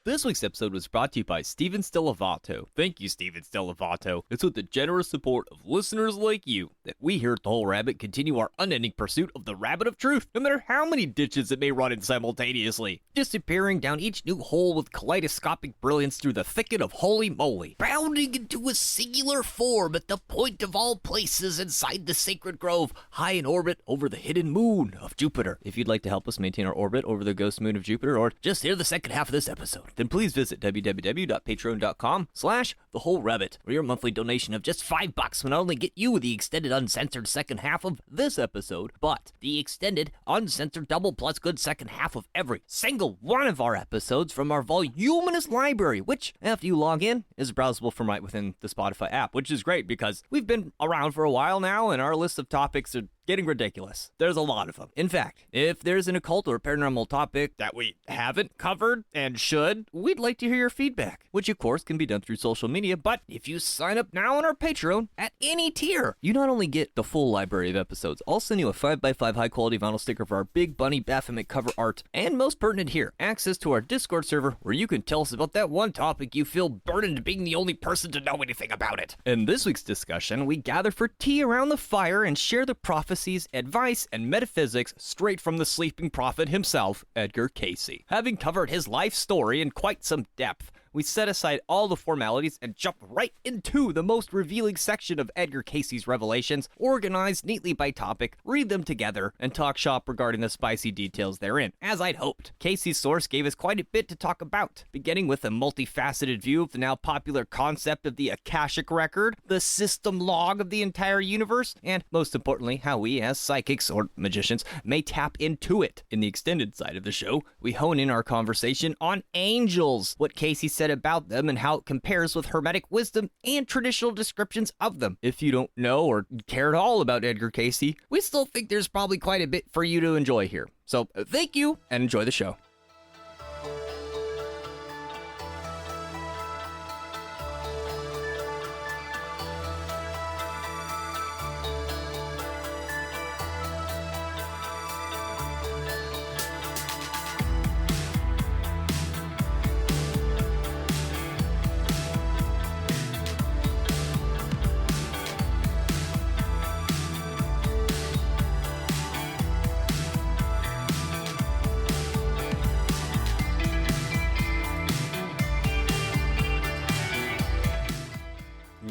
This week's episode was brought to you by Steven Stilavato. Thank you, Steven Stilavato. It's with the generous support of listeners like you that we here at The Whole Rabbit continue our unending pursuit of the rabbit of truth, no matter how many ditches it may run in simultaneously, disappearing down each new hole with kaleidoscopic brilliance through the thicket of holy moly, bounding into a singular form at the point of all places inside the sacred grove, high in orbit over the hidden moon of Jupiter. If you'd like to help us maintain our orbit over the ghost moon of Jupiter, or just hear the second half of this episode, then please visit www.patreon.com/thewholerabbit, where your monthly donation of just $5 will not only get you the extended uncensored second half of this episode, but the extended uncensored double plus good second half of every single one of our episodes from our voluminous library, which, after you log in, is browsable from right within the Spotify app, which is great because we've been around for a while now and our list of topics are getting ridiculous. There's a lot of them. In fact, if there's an occult or paranormal topic that we haven't covered and should, we'd like to hear your feedback, which of course can be done through social media, but if you sign up now on our Patreon at any tier, you not only get the full library of episodes, I'll send you a 5x5 high quality vinyl sticker for our Big Bunny Baphomet cover art, and most pertinent here, access to our Discord server where you can tell us about that one topic you feel burdened being the only person to know anything about it. In this week's discussion, we gather for tea around the fire and share the prophecies, advice, and metaphysics straight from the sleeping prophet himself, Edgar Cayce. Having covered his life story in quite some depth, we set aside all the formalities and jump right into the most revealing section of Edgar Cayce's revelations, organized neatly by topic, read them together, and talk shop regarding the spicy details therein. As I'd hoped, Cayce's source gave us quite a bit to talk about, beginning with a multi-faceted view of the now popular concept of the Akashic Record, the system log of the entire universe, and most importantly, how we as psychics or magicians may tap into it. In the extended side of the show, we hone in our conversation on angels, what Cayce said about them and how it compares with Hermetic wisdom and traditional descriptions of them. If you don't know or care at all about Edgar Cayce, we still think there's probably quite a bit for you to enjoy here. So thank you and enjoy the show.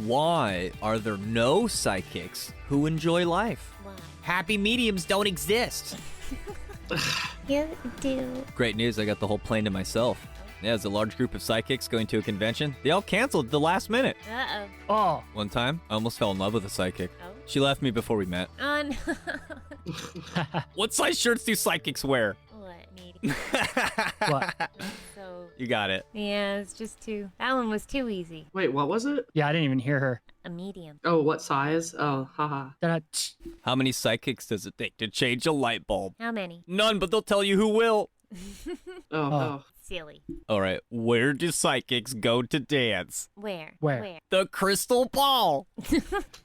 Why are there no psychics who enjoy life? Why? Happy mediums don't exist. You do. Great news, I got the whole plane to myself. Yeah, there's a large group of psychics going to a convention. They all canceled at the last minute. Uh-oh. Oh, One time, I almost fell in love with a psychic. Oh? She left me before we met. Oh, no. What size shirts do psychics wear? What? Medium. what? So, You got it. yeah, it's just too... That one was too easy. Wait, what was it? Yeah, I didn't even hear her. A medium. Oh, what size? Oh, haha. Da-da. How many psychics does it take to change a light bulb? How many? None, but they'll tell you who will. Oh. Silly. All right, where do psychics go to dance? Where? Where? The crystal ball.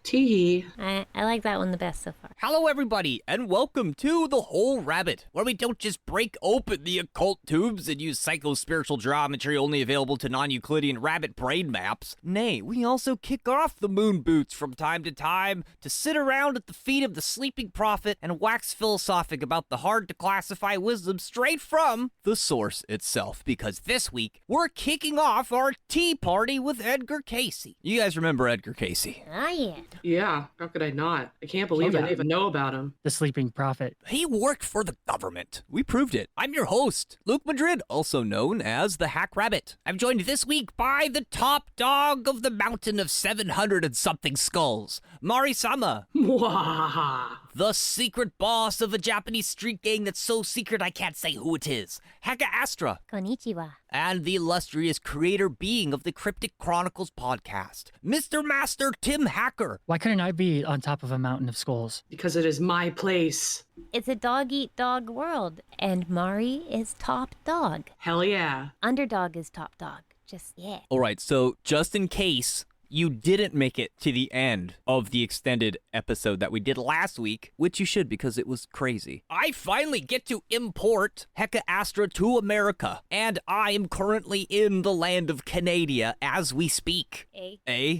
Tee. I like that one the best so far. Hello, everybody, and welcome to The Whole Rabbit, where we don't just break open the occult tubes and use psycho-spiritual geometry only available to non-Euclidean rabbit brain maps. Nay, we also kick off the moon boots from time to sit around at the feet of the sleeping prophet and wax philosophic about the hard-to-classify wisdom straight from the source itself. Because this week, we're kicking off our tea party with Edgar Cayce. You guys remember Edgar Cayce? Oh, yeah. Yeah, how could I not? I can't believe Oh, I yeah. didn't even know about him. The sleeping prophet. He worked for the government. We proved it. I'm your host, Luke Madrid, also known as the Hack Rabbit. I'm joined this week by the top dog of the mountain of 700 and something skulls, Mari-sama, Mwahaha. the secret boss of a Japanese street gang that's so secret I can't say who it is, Haka Astra, Konnichiwa. and the illustrious creator being of the Cryptic Chronicles podcast, Mr. Master Tim Hacker. Why couldn't I be on top of a mountain of skulls? Because it is my place. It's a dog-eat-dog world, and Mari is top dog. Hell yeah. Underdog is top dog. Just, yeah. All right, so just in case you didn't make it to the end of the extended episode that we did last week, which you should because it was crazy, I finally get to import Hecka Astra to America, and I am currently in the land of Canada as we speak.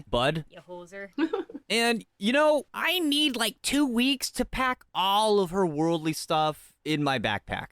Bud? You hoser. And, I need like 2 weeks to pack all of her worldly stuff in my backpack.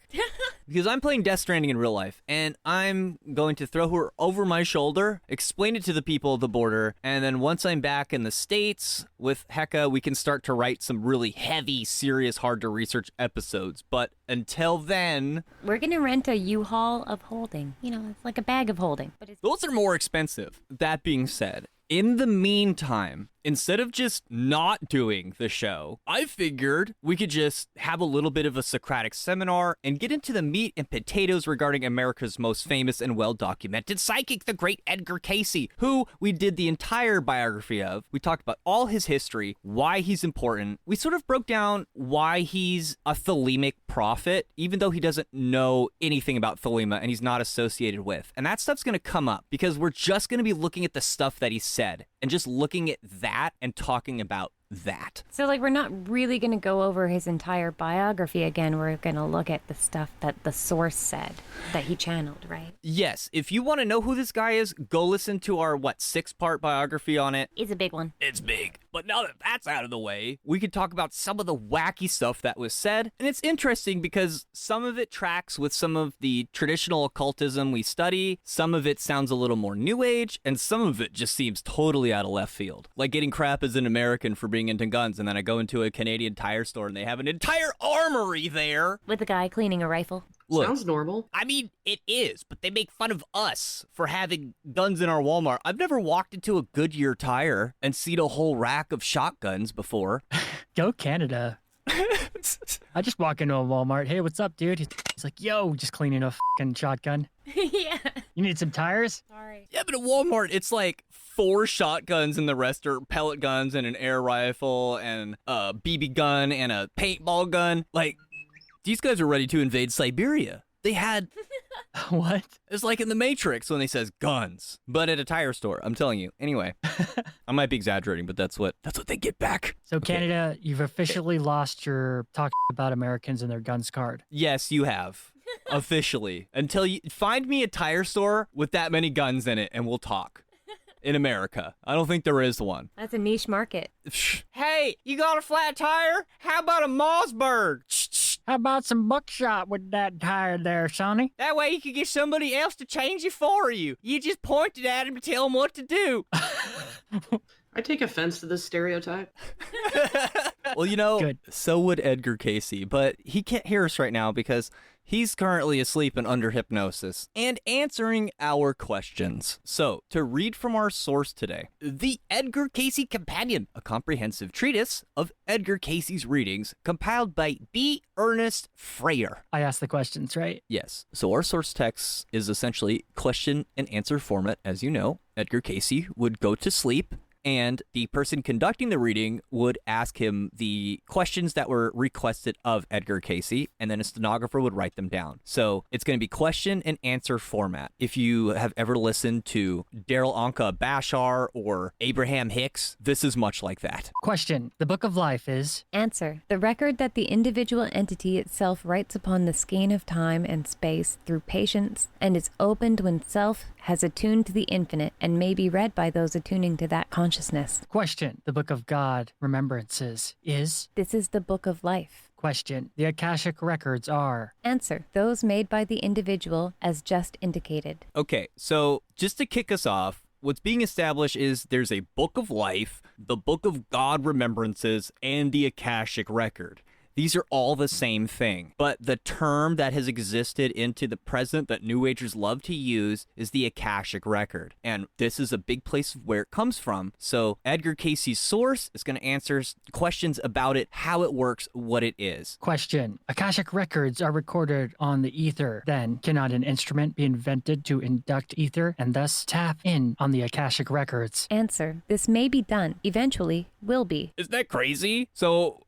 Because I'm playing Death Stranding in real life, and I'm going to throw her over my shoulder, explain it to the people of the border, and then once I'm back in the States with Hecka, we can start to write some really heavy, serious, hard-to-research episodes. But until then... We're gonna rent a U-Haul of holding. It's like a bag of holding. But it's Those are more expensive. That being said, in the meantime, instead of just not doing the show, I figured we could just have a little bit of a Socratic seminar and get into the meat and potatoes regarding America's most famous and well-documented psychic, the great Edgar Cayce, who we did the entire biography of. We talked about all his history, why he's important. We sort of broke down why he's a thelemic prophet, even though he doesn't know anything about thelema and he's not associated with. And that stuff's going to come up because we're just going to be looking at the stuff that he said and just looking at that and talking about that. So, we're not really going to go over his entire biography again. We're going to look at the stuff that the source said, that he channeled, right? Yes, if you want to know who this guy is, go listen to our, 6-part biography on it. It's a big one. It's big. But now that that's out of the way, we could talk about some of the wacky stuff that was said. And it's interesting because some of it tracks with some of the traditional occultism we study. Some of it sounds a little more new age, and some of it just seems totally out of left field. Like getting crap as an American for being into guns, and then I go into a Canadian tire store and they have an entire armory there. With a guy cleaning a rifle. Look, Sounds normal. I mean, it is, but they make fun of us for having guns in our Walmart. I've never walked into a Goodyear tire and seen a whole rack of shotguns before. Go Canada. I just walk into a Walmart. Hey, what's up, dude? He's like, yo, just cleaning a fucking shotgun. Yeah. You need some tires? Sorry. Yeah, but at Walmart, it's like 4 shotguns and the rest are pellet guns and an air rifle and a BB gun and a paintball gun. Like, these guys are ready to invade Siberia. They had... What? It's like in The Matrix when they says guns, but at a tire store. I'm telling you. Anyway, I might be exaggerating, but that's what they get back. So Okay. Canada, you've officially lost your talk about Americans and their guns card. Yes, you have. Officially. Until you find me a tire store with that many guns in it and we'll talk. In America. I don't think there is one. That's a niche market. Hey, you got a flat tire? How about a Mossberg? How about some buckshot with that tire there, Sonny? That way you can get somebody else to change it for you. You just pointed at him to tell him what to do. I take offense to this stereotype. Well, Good. so would Edgar Cayce, but he can't hear us right now because he's currently asleep and under hypnosis and answering our questions. So, to read from our source today, the Edgar Cayce Companion, a comprehensive treatise of Edgar Cayce's readings compiled by B. Ernest Freyer. I asked the questions, right? Yes. So our source text is essentially question and answer format. As you know, Edgar Cayce would go to sleep and the person conducting the reading would ask him the questions that were requested of Edgar Cayce, and then a stenographer would write them down. So it's going to be question and answer format. If you have ever listened to Daryl Anka Bashar or Abraham Hicks, this is much like that. Question. The Book of Life is... Answer. The record that the individual entity itself writes upon the skein of time and space through patience and is opened when self has attuned to the infinite and may be read by those attuning to that consciousness. Question. The Book of God, Remembrances, is... This is the book of life. Question. The Akashic Records are... Answer. Those made by the individual as just indicated. Okay, so just to kick us off, what's being established is there's a book of life, the book of God Remembrances, and the Akashic Record. These are all the same thing, but the term that has existed into the present that New Agers love to use is the Akashic Record, and this is a big place where it comes from. So Edgar Cayce's source is going to answer questions about it, how it works, what it is. Question. Akashic Records are recorded on the ether. Then, cannot an instrument be invented to induct ether and thus tap in on the Akashic Records? Answer. This may be done. Eventually, will be. Isn't that crazy? So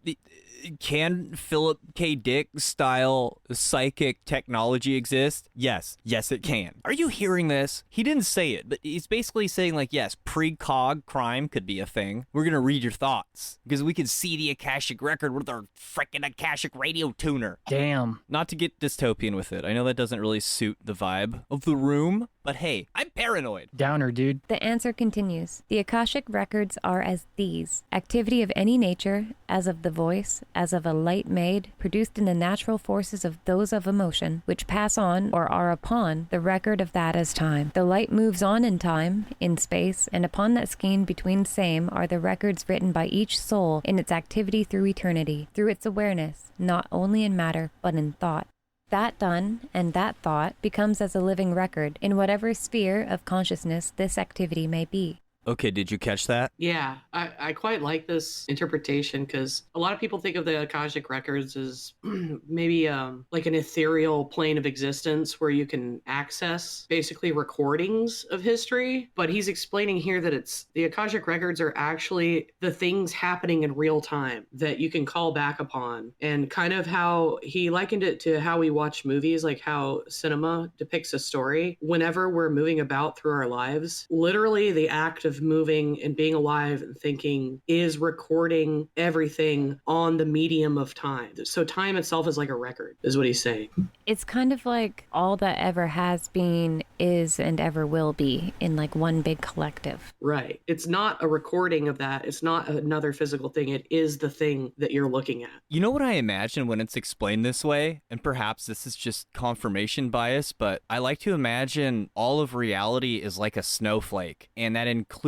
Can Philip K. Dick style psychic technology exist? Yes. Yes, it can. Are you hearing this? He didn't say it, but he's basically saying like, yes, precog crime could be a thing. We're going to read your thoughts because we can see the Akashic Record with our freaking Akashic radio tuner. Damn. Not to get dystopian with it. I know that doesn't really suit the vibe of the room, but hey, I'm paranoid. Downer, dude. The answer continues. The Akashic records are as these: activity of any nature, as of the voice, as of a light made, produced in the natural forces of those of emotion, which pass on or are upon the record of that as time. The light moves on in time, in space, and upon that skein between same are the records written by each soul in its activity through eternity, through its awareness, not only in matter, but in thought. That done, and that thought, becomes as a living record in whatever sphere of consciousness this activity may be. Okay, did you catch that? Yeah, I quite like this interpretation because a lot of people think of the Akashic Records as maybe like an ethereal plane of existence where you can access basically recordings of history. But he's explaining here that it's the Akashic Records are actually the things happening in real time that you can call back upon. And kind of how he likened it to how we watch movies, like how cinema depicts a story. Whenever we're moving about through our lives, literally the act of moving and being alive and thinking is recording everything on the medium of time. So time itself is like a record, is what he's saying. It's kind of like all that ever has been, is, and ever will be in like one big collective. Right. It's not a recording of that. It's not another physical thing. It is the thing that you're looking at. You know what I imagine when it's explained this way? And perhaps this is just confirmation bias, but I like to imagine all of reality is like a snowflake, and that includes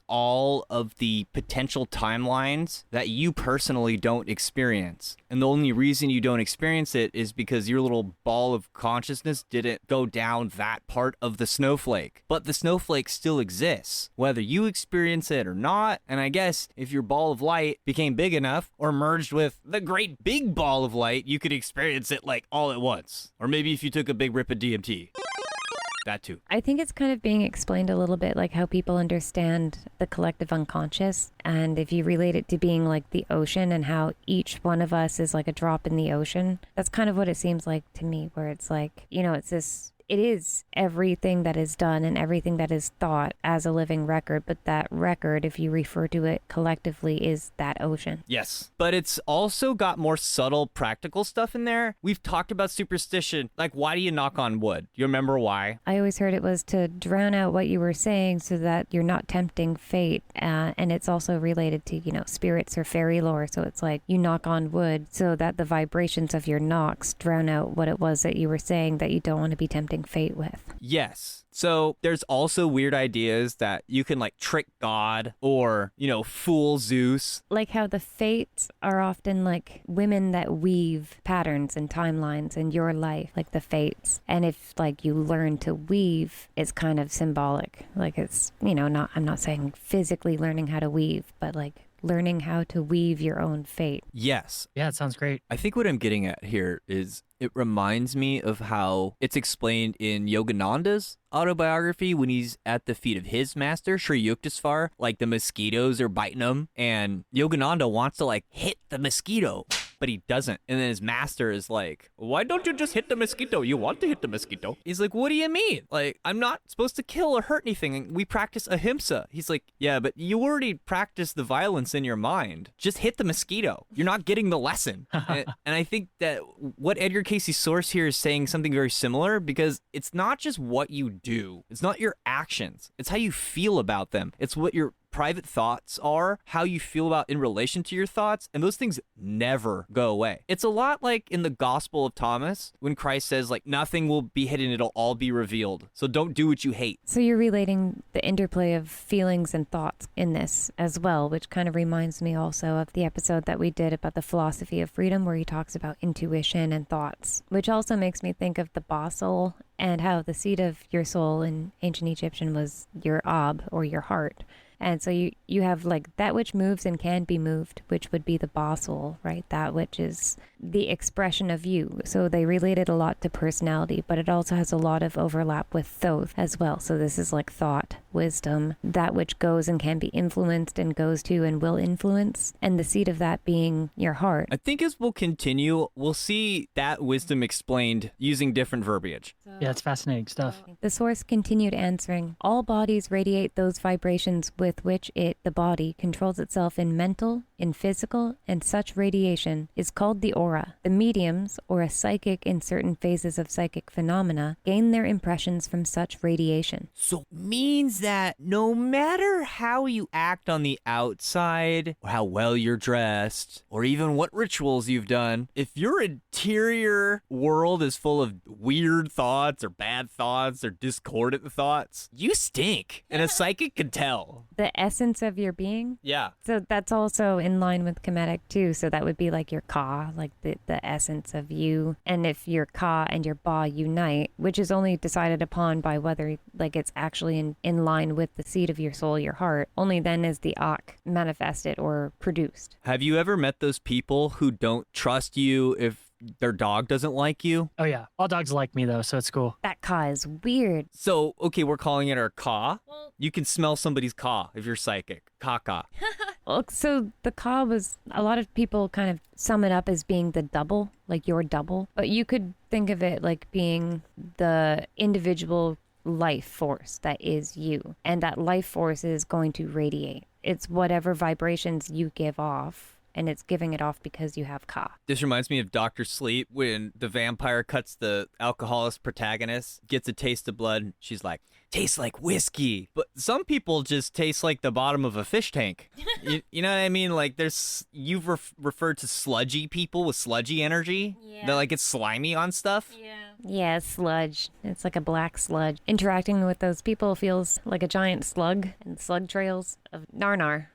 all of the potential timelines that you personally don't experience. And the only reason you don't experience it is because your little ball of consciousness didn't go down that part of the snowflake. But the snowflake still exists, whether you experience it or not. And I guess if your ball of light became big enough or merged with the great big ball of light, you could experience it like all at once. Or maybe if you took a big rip of DMT. That too. I think it's kind of being explained a little bit like how people understand the collective unconscious. And if you relate it to being like the ocean and how each one of us is like a drop in the ocean, that's kind of what it seems like to me, where it's like, you know, it's this, it is everything that is done and everything that is thought as a living record. But that record, if you refer to it collectively, is that ocean. Yes. But it's also got more subtle practical stuff in there. We've talked about superstition. Like, why do you knock on wood? You remember why? I always heard it was to drown out what you were saying so that you're not tempting fate. And it's also related to, you know, spirits or fairy lore. So it's like you knock on wood so that the vibrations of your knocks drown out what it was that you were saying that you don't want to be tempting fate with. Yes. So there's also weird ideas that you can like trick God or, you know, fool Zeus. Like how the fates are often like women that weave patterns and timelines in your life, like the fates. And if like you learn to weave, it's kind of symbolic. Like it's, you know, not, I'm not saying physically learning how to weave, but like learning how to weave your own fate. Yes. Yeah, it sounds great. I think what I'm getting at here is it reminds me of how it's explained in Yogananda's autobiography when he's at the feet of his master, Sri Yukteswar, like the mosquitoes are biting him, and Yogananda wants to like hit the mosquito, but he doesn't. And then his master is like, why don't you just hit the mosquito? You want to hit the mosquito. He's like, what do you mean? Like, I'm not supposed to kill or hurt anything. We practice ahimsa. He's like, yeah, but you already practiced the violence in your mind. Just hit the mosquito. You're not getting the lesson. and I think that what Edgar Cayce's source here is saying something very similar, because it's not just what you do. It's not your actions. It's how you feel about them. It's what your private thoughts are, how you feel about in relation to your thoughts, and those things never go away. It's a lot like in the Gospel of Thomas when Christ says like nothing will be hidden, it'll all be revealed. So don't do what you hate. So you're relating the interplay of feelings and thoughts in this as well, which kind of reminds me also of the episode that we did about the philosophy of freedom, where he talks about intuition and thoughts, which also makes me think of the basal and how the seat of your soul in ancient Egyptian was your ab, or your heart. And so you have like that which moves and can be moved, which would be the basal, right? That which is the expression of you. So they relate it a lot to personality, but it also has a lot of overlap with Thoth as well. So this is like thought, wisdom, that which goes and can be influenced and goes to and will influence, and the seat of that being your heart. I think as we'll continue, we'll see that wisdom explained using different verbiage. Yeah, it's fascinating stuff. The source continued answering, all bodies radiate those vibrations with which it, the body, controls itself in mental, in physical, and such radiation is called the aura. The mediums, or a psychic in certain phases of psychic phenomena, gain their impressions from such radiation. So means that no matter how you act on the outside, or how well you're dressed, or even what rituals you've done, if your interior world is full of weird thoughts or bad thoughts or discordant thoughts, you stink. And a psychic can tell. The essence of your being? Yeah. So that's also in line with Hermetic too. So that would be like your Ka, like the essence of you. And if your Ka and your Ba unite, which is only decided upon by whether like it's actually in line with the seed of your soul, your heart, only then is the Ak manifested or produced. Have you ever met those people who don't trust you if their dog doesn't like you? Oh yeah, all dogs like me though, so it's cool. That Ka is weird. So, okay, we're calling it our Ka. You can smell somebody's Ka if you're psychic. Ka. Well, so the Ka was, a lot of people kind of sum it up as being the double, like your double. But you could think of it like being the individual life force that is you. And that life force is going to radiate. It's whatever vibrations you give off. And it's giving it off because you have Ka. This reminds me of Dr. Sleep when the vampire cuts the alcoholist protagonist, gets a taste of blood. And she's like, tastes like whiskey. But some people just taste like the bottom of a fish tank. You know what I mean? Like you've referred to sludgy people with sludgy energy. Yeah. That like it's slimy on stuff. Yeah, sludge. It's like a black sludge. Interacting with those people feels like a giant slug and slug trails of Narnar.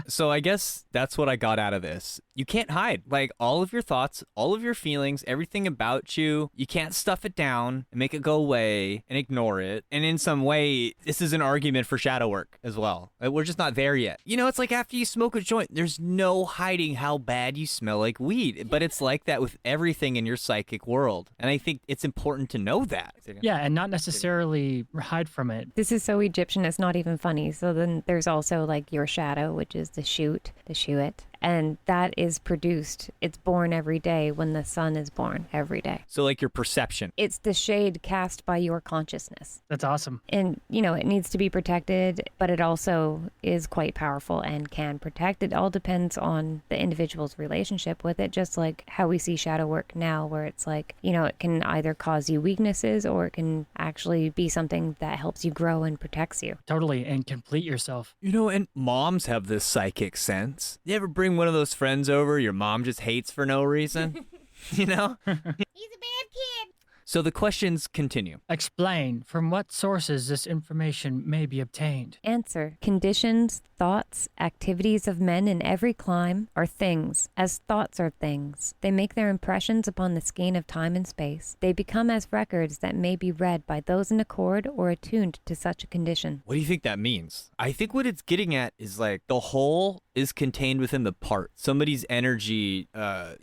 So I guess that's what I got out of this. You can't hide. Like all of your thoughts, all of your feelings, everything about you, you can't stuff it down and make it go away and ignore it. And in some way, this is an argument for shadow work as well. We're just not there yet. You know, it's like after you smoke a joint, there's no hiding how bad you smell like weed. But it's like that with everything in your psychic world. And I think it's important to know that. Yeah, and not necessarily hide from it. This is so Egyptian, it's not even funny. So then there's also like your shadow, which is the shoot, the shuit. And that is produced. It's born every day when the sun is born every day. So like your perception. It's the shade cast by your consciousness. That's awesome. And, you know, it needs to be protected, but it also is quite powerful and can protect. It all depends on the individual's relationship with it, just like how we see shadow work now, where it's like, you know, it can either cause you weaknesses or it can actually be something that helps you grow and protects you. Totally, and complete yourself. You know, and moms have this psychic sense. You ever bring one of those friends over your mom just hates for no reason? You know? He's a bad kid. So the questions continue. Explain from what sources this information may be obtained. Answer. Conditions, thoughts, activities of men in every clime are things, as thoughts are things. They make their impressions upon the skein of time and space. They become as records that may be read by those in accord or attuned to such a condition. What do you think that means? I think what it's getting at is like the whole is contained within the part. Somebody's energy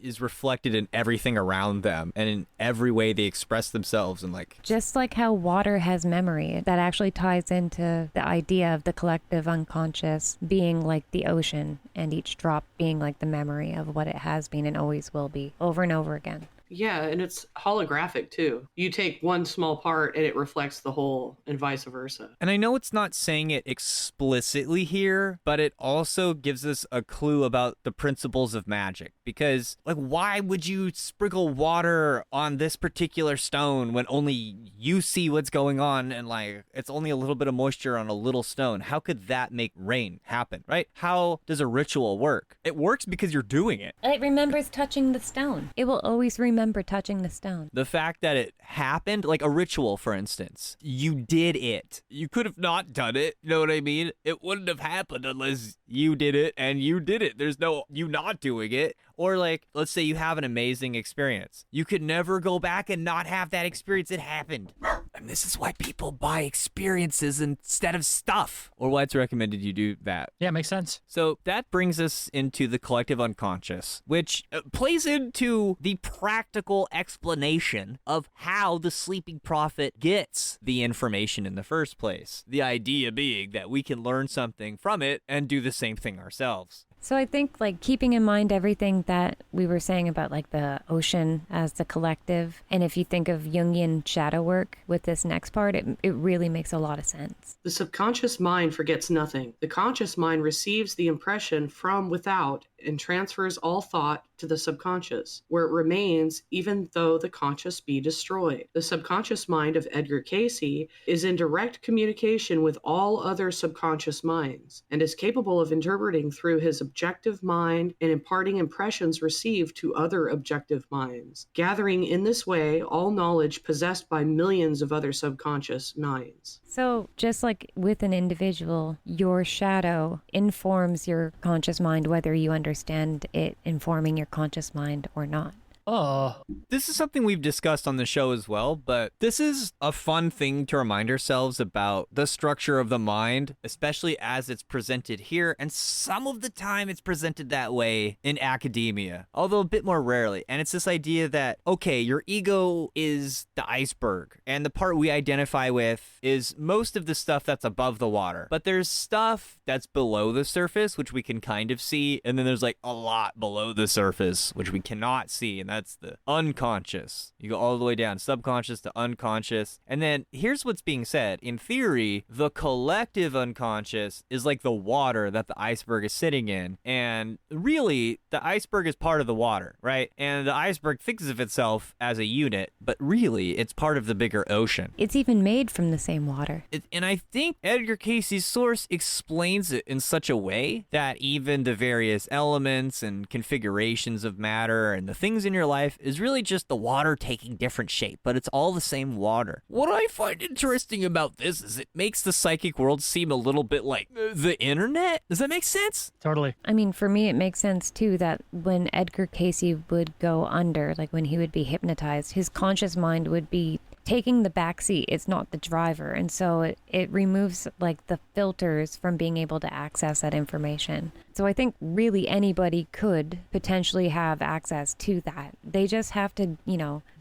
is reflected in everything around them and in every way they express themselves, and like just like how water has memory, that actually ties into the idea of the collective unconscious being like the ocean and each drop being like the memory of what it has been and always will be over and over again. Yeah, and it's holographic too. You take one small part and it reflects the whole and vice versa. And I know it's not saying it explicitly here, but it also gives us a clue about the principles of magic. Because, like, why would you sprinkle water on this particular stone when only you see what's going on and, like, it's only a little bit of moisture on a little stone? How could that make rain happen, right? How does a ritual work? It works because you're doing it. It remembers touching the stone. It will always remember touching the stone. The fact that it happened, like a ritual, for instance, you did it. You could have not done it. You know what I mean? It wouldn't have happened unless you did it and you did it. There's no you not doing it. Or like, let's say you have an amazing experience. You could never go back and not have that experience. It happened. And this is why people buy experiences instead of stuff, or why it's recommended you do that. Yeah, makes sense. So that brings us into the collective unconscious, which plays into the practical explanation of how the sleeping prophet gets the information in the first place. The idea being that we can learn something from it and do the same thing ourselves. So I think like keeping in mind everything that we were saying about like the ocean as the collective, and if you think of Jungian shadow work with this next part, it really makes a lot of sense. The subconscious mind forgets nothing. The conscious mind receives the impression from without and transfers all thought to the subconscious, where it remains even though the conscious be destroyed. The subconscious mind of Edgar Cayce is in direct communication with all other subconscious minds and is capable of interpreting through his objective mind and imparting impressions received to other objective minds, gathering in this way all knowledge possessed by millions of other subconscious minds. So just like with an individual, your shadow informs your conscious mind whether you understand it informing your conscious mind or not. Oh, This is something we've discussed on the show as well, but this is a fun thing to remind ourselves about the structure of the mind, especially as it's presented here. And some of the time it's presented that way in academia, although a bit more rarely. And it's this idea that, okay, your ego is the iceberg, and the part we identify with is most of the stuff that's above the water. But there's stuff that's below the surface, which we can kind of see. And then there's like a lot below the surface, which we cannot see. And that's the unconscious. You go all the way down, subconscious to unconscious. And then here's what's being said. In theory, the collective unconscious is like the water that the iceberg is sitting in. And really, the iceberg is part of the water, right? And the iceberg thinks of itself as a unit, but really, it's part of the bigger ocean. It's even made from the same water. And I think Edgar Cayce's source explains it in such a way that even the various elements and configurations of matter and the things in your life is really just the water taking different shape, but it's all the same water. What I find interesting about this is it makes the psychic world seem a little bit like the internet. Does that make sense? totally. I mean, for me, it makes sense too that when Edgar Cayce would go under, like when he would be hypnotized, his conscious mind would be taking the back seat. It's not the driver. And so it removes like the filters from being able to access that information. So I think really anybody could potentially have access to that. They just have to,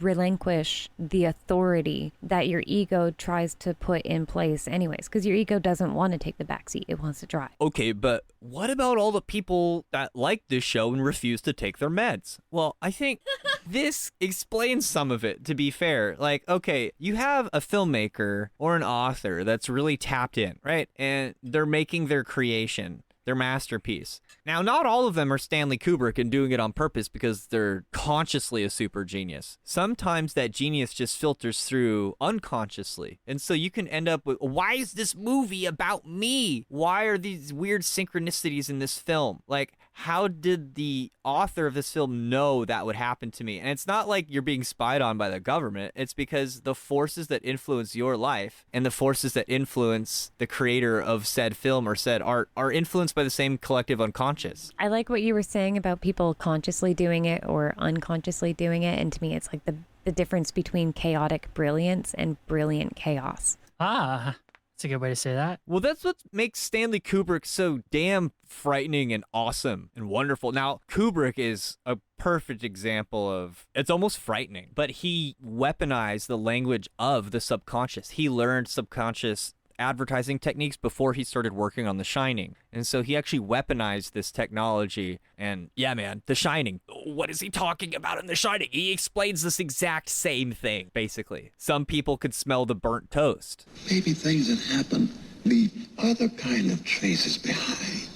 relinquish the authority that your ego tries to put in place anyways, because your ego doesn't want to take the back seat. It wants to drive. Okay, but what about all the people that like this show and refuse to take their meds? Well, I think this explains some of it, to be fair. Like, okay, you have a filmmaker or an author that's really tapped in, right? And they're making their creation, their masterpiece. Now, not all of them are Stanley Kubrick and doing it on purpose because they're consciously a super genius. Sometimes that genius just filters through unconsciously. And so you can end up with, why is this movie about me? Why are these weird synchronicities in this film? Like, how did the author of this film know that would happen to me? And it's not like you're being spied on by the government. It's because the forces that influence your life and the forces that influence the creator of said film or said art are influenced by the same collective unconscious. I like what you were saying about people consciously doing it or unconsciously doing it. And to me, it's like the difference between chaotic brilliance and brilliant chaos. Ah, that's a good way to say that. Well, that's what makes Stanley Kubrick so damn frightening and awesome and wonderful. Now, Kubrick is a perfect example of, it's almost frightening, but he weaponized the language of the subconscious. He learned subconscious advertising techniques before he started working on The Shining. And so he actually weaponized this technology. And yeah, man, The Shining. What is he talking about in The Shining? He explains this exact same thing, basically. Some people could smell the burnt toast. Maybe things that happen leave other kind of traces behind.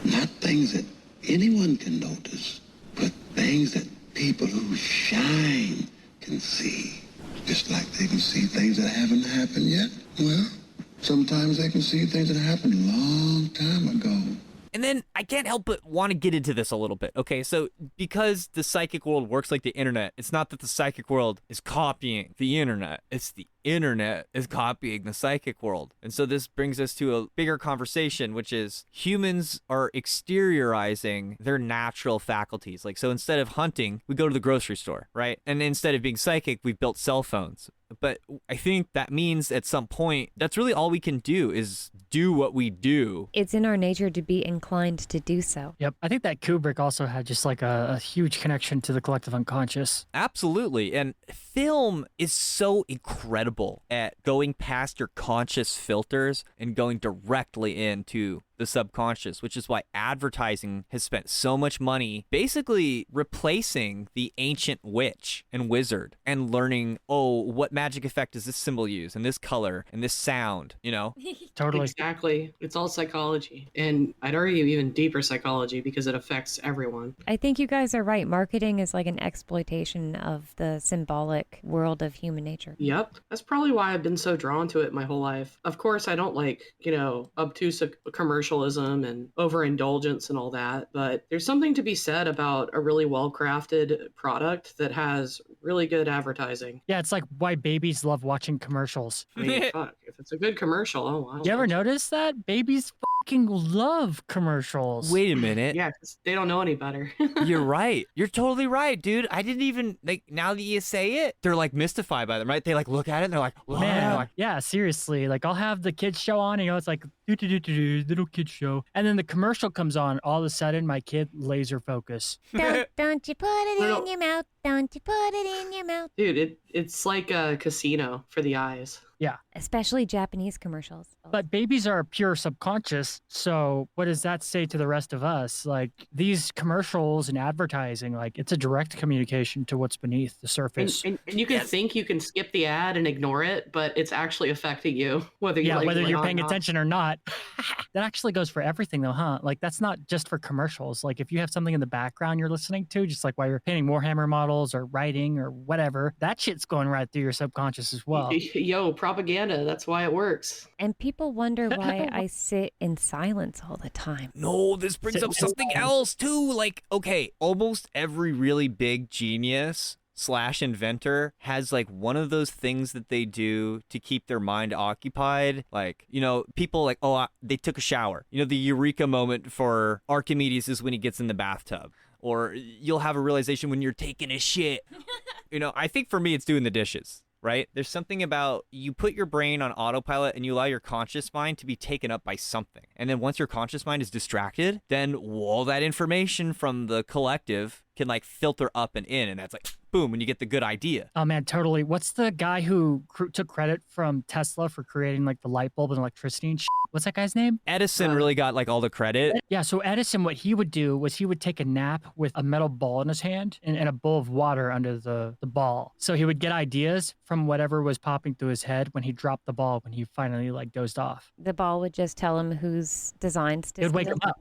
Not things that anyone can notice, but things that people who shine can see. Just like they can see things that haven't happened yet. Well, sometimes they can see things that happened a long time ago. And then I can't help but want to get into this a little bit. Okay, so because the psychic world works like the internet, it's not that the psychic world is copying the internet. It's the internet is copying the psychic world. And so this brings us to a bigger conversation, which is humans are exteriorizing their natural faculties. Like, so instead of hunting, we go to the grocery store, right? And instead of being psychic, we've built cell phones. but I think that means at some point, that's really all we can do is do what we do. It's in our nature to be inclined to do so. Yep. I think that Kubrick also had just like a huge connection to the collective unconscious. Absolutely. And film is so incredible at going past your conscious filters and going directly into the subconscious, which is why advertising has spent so much money basically replacing the ancient witch and wizard and learning, oh, what magic effect does this symbol use and this color and this sound, you know? Totally. Exactly. It's all psychology. And I'd argue even deeper psychology because it affects everyone. I think you guys are right. Marketing is like an exploitation of the symbolic world of human nature. Yep. That's probably why I've been so drawn to it my whole life. Of course, I don't like, obtuse commercialism and overindulgence and all that, but there's something to be said about a really well-crafted product that has really good advertising. Yeah, it's like why babies love watching commercials. I mean, fuck, if it's a good commercial, I'll You ever watch it. notice that? Babies fucking love commercials. Wait a minute. Yeah, 'cause they don't know any better. You're right. You're totally right, dude. I didn't even, like, now that you say it, they're like mystified by them, right? They like look at it and they're like, what? Man, yeah, seriously. Like, I'll have the kids show on, it's like, little kids show. And then the commercial comes on. All of a sudden, my kid laser focus. Don't you put it No. in your mouth. Don't you put it in your mouth. Dude, it's like a casino for the eyes. Yeah. Especially Japanese commercials. But babies are pure subconscious. So what does that say to the rest of us? Like these commercials and advertising, like it's a direct communication to what's beneath the surface. And you can think you can skip the ad and ignore it, but it's actually affecting you, whether you like whether it you're or paying not. attention or not. That actually goes for everything though, huh? Like that's not just for commercials. Like if you have something in the background you're listening to, just like while you're painting Warhammer models or writing or whatever, that shit's going right through your subconscious as well. Yo, propaganda. That's why it works. And people wonder why I sit in silence all the time. No, this brings up something else too. Like, okay, almost every really big genius / inventor has like one of those things that they do to keep their mind occupied. Like, people like, they took a shower. The eureka moment for Archimedes is when he gets in the bathtub. Or you'll have a realization when you're taking a shit. I think for me, it's doing the dishes. Right? There's something about you put your brain on autopilot and you allow your conscious mind to be taken up by something. And then once your conscious mind is distracted, then all that information from the collective can like filter up and in. And that's like, boom, and you get the good idea. Oh man, totally. What's the guy who took credit from Tesla for creating like the light bulb and electricity and shit? What's that guy's name? Edison really got like all the credit. Yeah, so Edison, what he would do was he would take a nap with a metal ball in his hand and a bowl of water under the ball. So he would get ideas from whatever was popping through his head when he dropped the ball, when he finally like dozed off. The ball would just tell him whose designs to It would wake him up.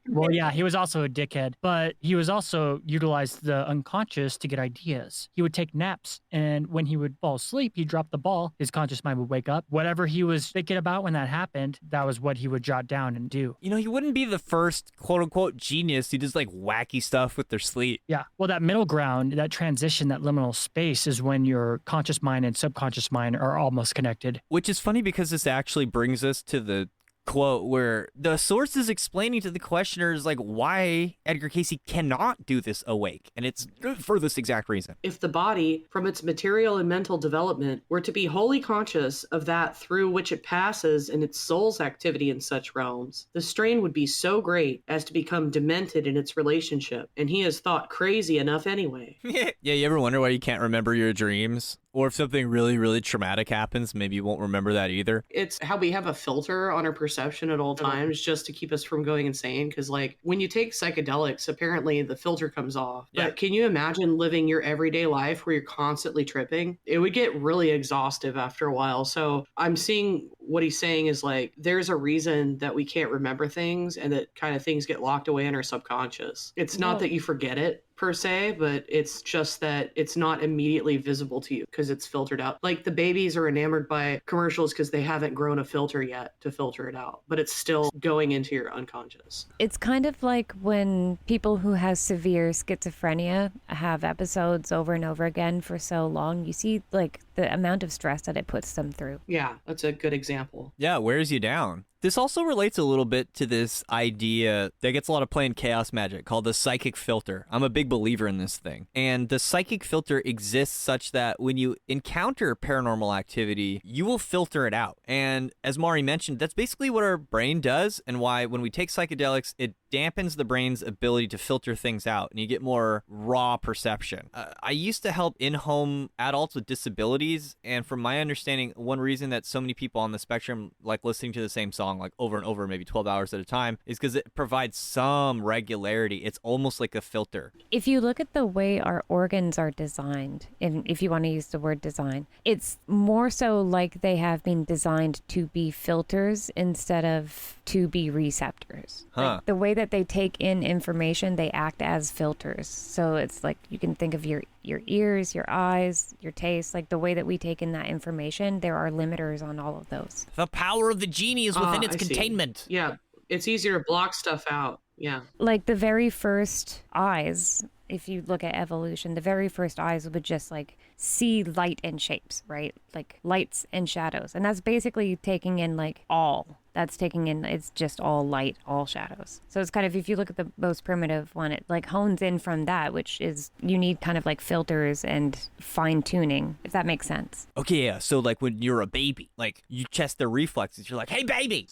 Well, yeah, he was also a dickhead, but he was also utilized the unconscious to get ideas. He would take naps, and when he would fall asleep, he'd drop the ball. His conscious mind would wake up. Whatever he was thinking about when that happened, that was what he would jot down and do. He wouldn't be the first quote-unquote genius who does like wacky stuff with their sleep. Yeah, well, that middle ground, that transition, that liminal space is when your conscious mind and subconscious mind are almost connected. Which is funny because this actually brings us to the quote where the source is explaining to the questioners like why Edgar Cayce cannot do this awake, and it's for this exact reason. If the body, from its material and mental development, were to be wholly conscious of that through which it passes in its soul's activity in such realms, the strain would be so great as to become demented in its relationship, and he is thought crazy enough anyway. Yeah, you ever wonder why you can't remember your dreams? Or if something really, really traumatic happens, maybe you won't remember that either. It's how we have a filter on our perception at all times just to keep us from going insane. Because, like, when you take psychedelics, apparently the filter comes off. Yeah. But can you imagine living your everyday life where you're constantly tripping? It would get really exhaustive after a while. So I'm seeing what he's saying is like, there's a reason that we can't remember things and that kind of things get locked away in our subconscious. It's not that you forget it per se, but it's just that it's not immediately visible to you because it's filtered out. Like the babies are enamored by commercials because they haven't grown a filter yet to filter it out, but it's still going into your unconscious. It's kind of like when people who have severe schizophrenia have episodes over and over again for so long, you see like the amount of stress that it puts them through. Yeah, that's a good example. Yeah, it wears you down. This also relates a little bit to this idea that gets a lot of play in chaos magic called the psychic filter. I'm a big believer in this thing. And the psychic filter exists such that when you encounter paranormal activity, you will filter it out. And as Mari mentioned, that's basically what our brain does, and why when we take psychedelics, it dampens the brain's ability to filter things out, and you get more raw perception. I used to help in-home adults with disabilities, and from my understanding, one reason that so many people on the spectrum like listening to the same song like over and over, maybe 12 hours at a time, is because it provides some regularity. It's almost like a filter. If you look at the way our organs are designed, if you want to use the word design, it's more so like they have been designed to be filters instead of to be receptors. Like the way that they take in information, they act as filters. So it's like you can think of your ears, your eyes, your taste, like the way that we take in that information, there are limiters on all of those. The power of the genie is within its I see. containment. Yeah, it's easier to block stuff out. Yeah. Like the very first eyes, if you look at evolution, the very first eyes would just like see light and shapes, right? Like lights and shadows. And that's basically taking in like all. That's taking in, it's just all light, all shadows. So it's kind of, if you look at the most primitive one, it like hones in from that, which is, you need kind of like filters and fine tuning, if that makes sense. Okay, yeah. So like when you're a baby, like you test their reflexes. You're like, hey, baby.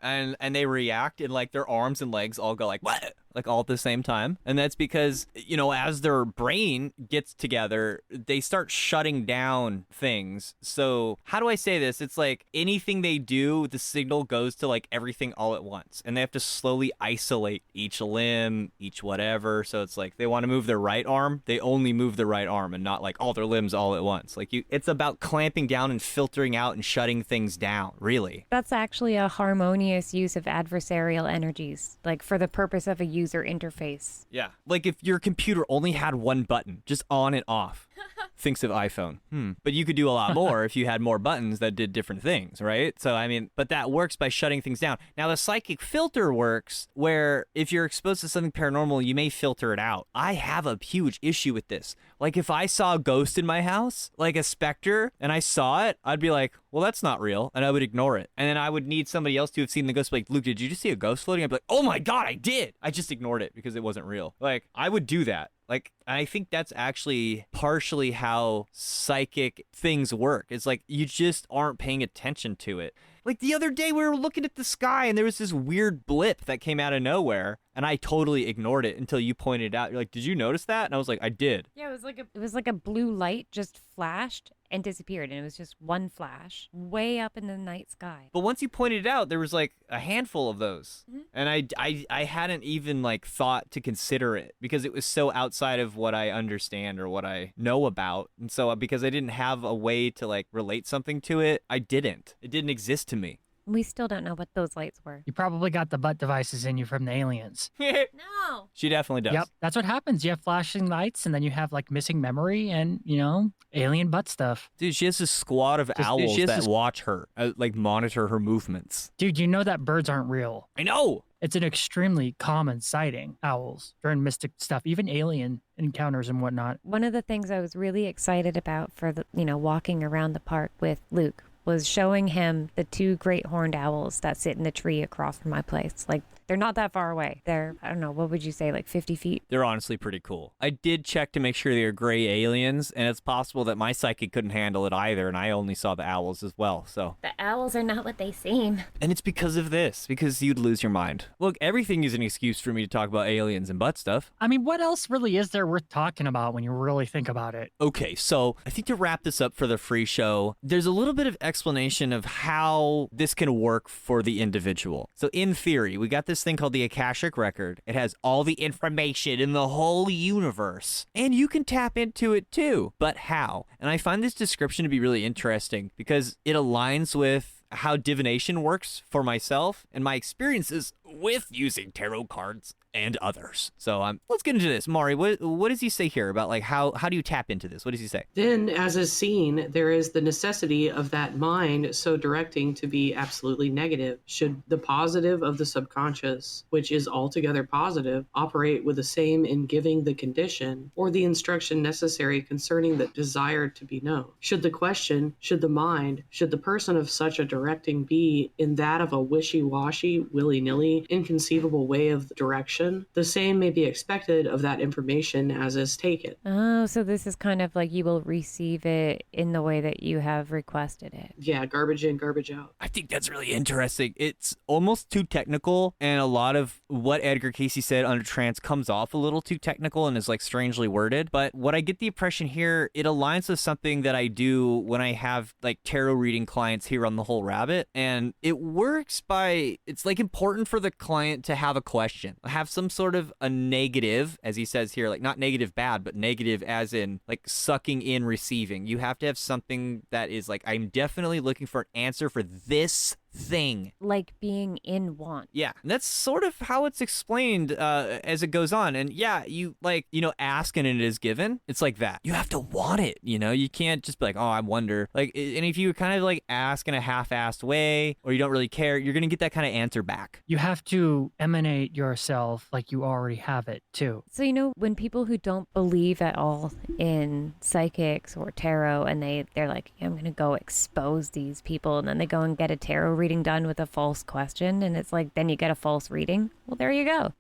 And they react, and like their arms and legs all go like, what? Like all at the same time. And that's because, you know, as their brain gets together, they start shutting down things. So how do I say this? It's like anything they do, the signal goes to like everything all at once. And they have to slowly isolate each limb, each whatever. So it's like they want to move their right arm, they only move the right arm and not like all their limbs all at once. Like it's about clamping down and filtering out and shutting things down, really. That's actually a harmonious use of adversarial energies, like for the purpose of a user interface. Yeah. Like if your computer only had one button, just on and off. Thinks of iPhone. But you could do a lot more if you had more buttons that did different things, right? So, I mean, but that works by shutting things down. Now, the psychic filter works where if you're exposed to something paranormal, you may filter it out. I have a huge issue with this. Like if I saw a ghost in my house, like a specter, and I saw it, I'd be like, well, that's not real. And I would ignore it. And then I would need somebody else to have seen the ghost. Like, Luke, did you just see a ghost floating? I'd be like, oh my God, I did. I just ignored it because it wasn't real. Like, I would do that. Like, I think that's actually partially how psychic things work. It's like you just aren't paying attention to it. Like the other day we were looking at the sky and there was this weird blip that came out of nowhere and I totally ignored it until you pointed it out. You're like, did you notice that? And I was like, I did. Yeah, it was like a blue light just flashed and disappeared, and it was just one flash way up in the night sky. But once you pointed it out, there was like a handful of those. Mm-hmm. And I hadn't even like thought to consider it because it was so outside of what I understand or what I know about. And so because I didn't have a way to like relate something to it, I didn't. It didn't exist to me. We still don't know what those lights were. You probably got the butt devices in you from the aliens. No. She definitely does. Yep, that's what happens. You have flashing lights, and then you have like missing memory and, you know, alien butt stuff. Dude, she has this squad of owls that watch her, like monitor her movements. Dude, you know that birds aren't real. I know. It's an extremely common sighting, owls, during mystic stuff, even alien encounters and whatnot. One of the things I was really excited about for the, walking around the park with Luke was showing him the two great horned owls that sit in the tree across from my place. Like, they're not that far away. They're, I don't know, what would you say, like 50 feet? They're honestly pretty cool. I did check to make sure they are gray aliens, and it's possible that my psychic couldn't handle it either, and I only saw the owls as well, so. The owls are not what they seem. And it's because of this, because you'd lose your mind. Look, everything is an excuse for me to talk about aliens and butt stuff. I mean, what else really is there worth talking about when you really think about it? Okay, so I think to wrap this up for the free show, there's a little bit of explanation of how this can work for the individual. So in theory, we got this thing called the Akashic Record. It has all the information in the whole universe, and you can tap into it too. But how? And I find this description to be really interesting because it aligns with how divination works for myself and my experiences with using tarot cards and others. So let's get into this. Mari, what does he say here about like how do you tap into this? What does he say? Then, as is seen, there is the necessity of that mind so directing to be absolutely negative. Should the positive of the subconscious, which is altogether positive, operate with the same in giving the condition or the instruction necessary concerning the desire to be known? Should the question, should the mind, should the person of such a directing be in that of a wishy-washy, willy-nilly, inconceivable way of direction, the same may be expected of that information as is taken. Oh, so this is kind of like you will receive it in the way that you have requested it. Yeah, garbage in, garbage out. I think that's really interesting. It's almost too technical, and a lot of what Edgar Cayce said under trance comes off a little too technical and is like strangely worded. But what I get the impression here, it aligns with something that I do when I have like tarot reading clients here on The Whole Rabbit. And it works by, it's like important for the client to have a question, have some sort of a negative, as he says here, like not negative bad, but negative as in like sucking in receiving. You have to have something that is like, I'm definitely looking for an answer for this thing. Like being in want. Yeah, and that's sort of how it's explained as it goes on. And yeah, you like, ask and it is given. It's like that. You have to want it, you can't just be like, oh, I wonder. Like, and if you kind of like ask in a half-assed way or you don't really care, you're going to get that kind of answer back. You have to emanate yourself like you already have it too. So, when people who don't believe at all in psychics or tarot and they're like, I'm going to go expose these people, and then they go and get a tarot reading done with a false question, and it's like, then you get a false reading. Well, there you go.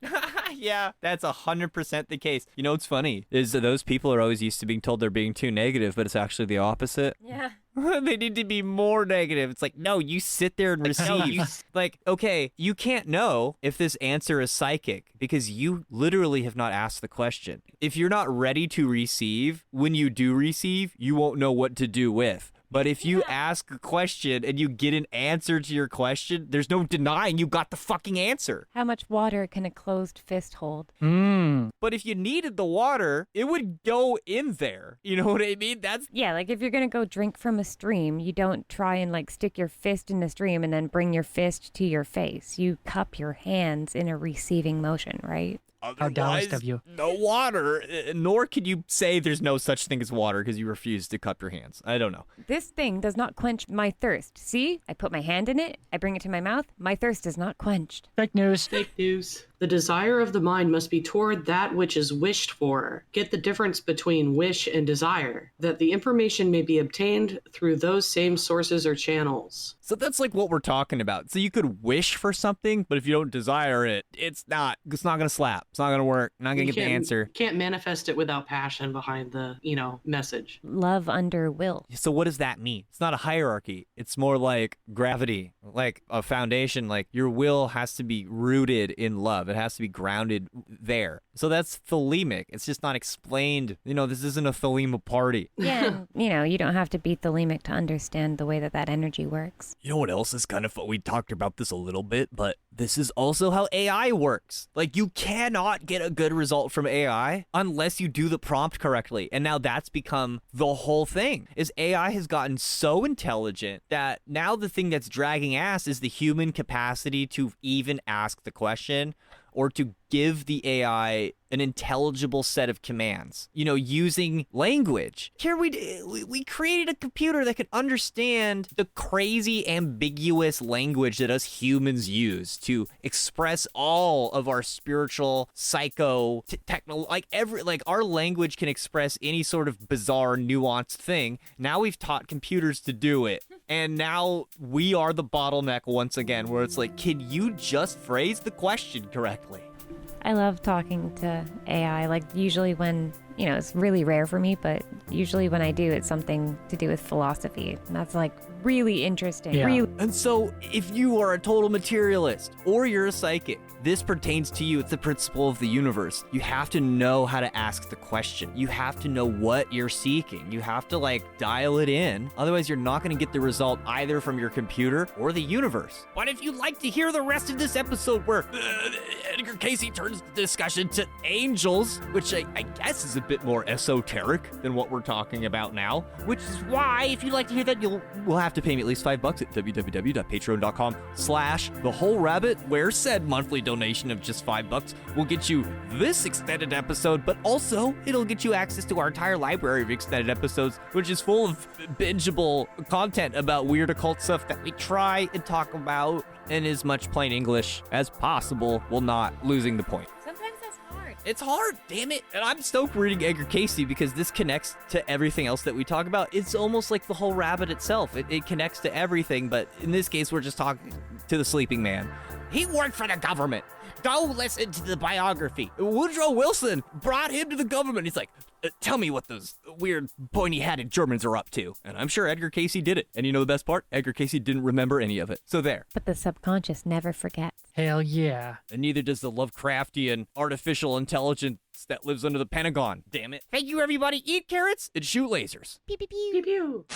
Yeah, that's 100% the case. What's funny is that those people are always used to being told they're being too negative, but it's actually the opposite. Yeah. They need to be more negative. It's like, no, you sit there and receive. Like, okay, you can't know if this answer is psychic because you literally have not asked the question. If you're not ready to receive, when you do receive, you won't know what to do with. But if you ask a question and you get an answer to your question, there's no denying you got the fucking answer. How much water can a closed fist hold? But if you needed the water, it would go in there. You know what I mean? Yeah, like if you're going to go drink from a stream, you don't try and like stick your fist in the stream and then bring your fist to your face. You cup your hands in a receiving motion, right? How Taoist of you. No water, nor can you say there's no such thing as water because you refuse to cup your hands. I don't know. This thing does not quench my thirst. See? I put my hand in it, I bring it to my mouth, my thirst is not quenched. Fake news. Fake news. The desire of the mind must be toward that which is wished for. Get the difference between wish and desire, that the information may be obtained through those same sources or channels. So that's like what we're talking about. So you could wish for something, but if you don't desire it, it's not going to slap. It's not going to work. Not going to get the answer. Can't manifest it without passion behind the, message. Love under will. So what does that mean? It's not a hierarchy. It's more like gravity, like a foundation. Like your will has to be rooted in love. It has to be grounded there. So that's thelemic. It's just not explained. This isn't a thelema party. Yeah. And, you don't have to be thelemic to understand the way that energy works. You know what else is kind of fun? We talked about this a little bit, but this is also how AI works. Like, you cannot get a good result from AI unless you do the prompt correctly. And now that's become the whole thing, is AI has gotten so intelligent that now the thing that's dragging ass is the human capacity to even ask the question or to give the AI an intelligible set of commands, using language. Here we created a computer that could understand the crazy ambiguous language that us humans use to express all of our spiritual, techno, our language can express any sort of bizarre, nuanced thing. Now we've taught computers to do it. And now we are the bottleneck once again, where it's like, can you just phrase the question correctly? I love talking to AI, like usually when, it's really rare for me, but usually when I do, it's something to do with philosophy. And that's like really interesting. Yeah. And so if you are a total materialist or you're a psychic, this pertains to you. It's the principle of the universe. You have to know how to ask the question. You have to know what you're seeking. You have to dial it in. Otherwise, you're not going to get the result either from your computer or the universe. But if you'd like to hear the rest of this episode where Edgar Cayce turns the discussion to angels, which I guess is a bit more esoteric than what we're talking about now, which is why, if you'd like to hear that, will have to pay me at least $5 at www.patreon.com/thewholerabbit, where said monthly donation of just $5 will get you this extended episode, but also it'll get you access to our entire library of extended episodes, which is full of bingeable content about weird occult stuff that we try and talk about in as much plain English as possible while not losing the point. Sometimes that's hard. It's hard, damn it. And I'm stoked reading Edgar Cayce because this connects to everything else that we talk about. It's almost like the whole rabbit itself. It connects to everything, but in this case, we're just talking to the sleeping man. He worked for the government. Go listen to the biography. Woodrow Wilson brought him to the government. He's like, tell me what those weird pointy-hatted Germans are up to. And I'm sure Edgar Cayce did it. And you know the best part? Edgar Cayce didn't remember any of it. So there. But the subconscious never forgets. Hell yeah. And neither does the Lovecraftian artificial intelligence that lives under the Pentagon. Damn it. Thank you, everybody. Eat carrots and shoot lasers. Pew, pew, pew. Pew pew.